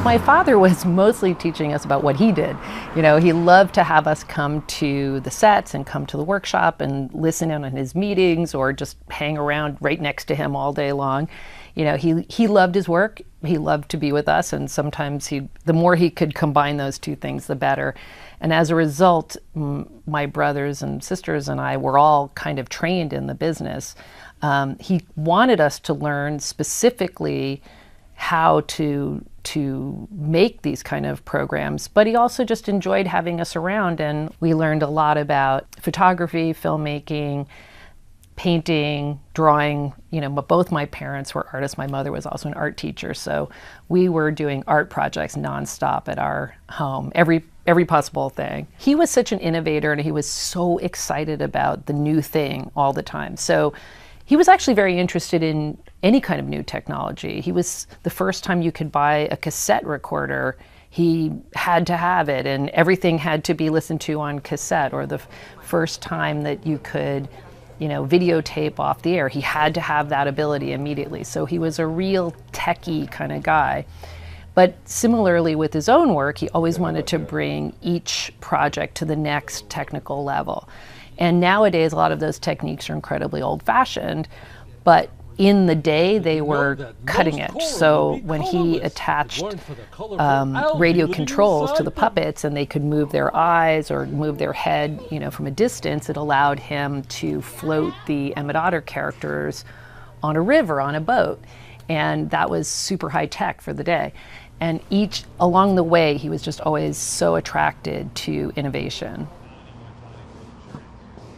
My father was mostly teaching us about what he did. You know, he loved to have us come to the sets and come to the workshop and listen in on his meetings or just hang around right next to him all day long. You know, he loved his work. He loved to be with us, and sometimes the more he could combine those two things, the better. And as a result, my brothers and sisters and I were all kind of trained in the business. He wanted us to learn specifically how to make these kind of programs, but he also just enjoyed having us around, and we learned a lot about photography, filmmaking, painting, drawing. You know, both my parents were artists. My mother was also an art teacher, so we were doing art projects nonstop at our home, every possible thing. He was such an innovator, and he was so excited about the new thing all the time. So he was actually very interested in any kind of new technology. He was the first time you could buy a cassette recorder, he had to have it, and everything had to be listened to on cassette. Or the first time that you could, you know, videotape off the air, he had to have that ability immediately. So he was a real techie kind of guy. But similarly with his own work, he always wanted to bring each project to the next technical level. And nowadays, a lot of those techniques are incredibly old-fashioned, but in the day, they were cutting edge. So when he attached radio controls to the puppets and they could move their eyes or move their head, you know, from a distance, it allowed him to float the Emmett Otter characters on a river, on a boat. And that was super high tech for the day. And along the way, he was just always so attracted to innovation.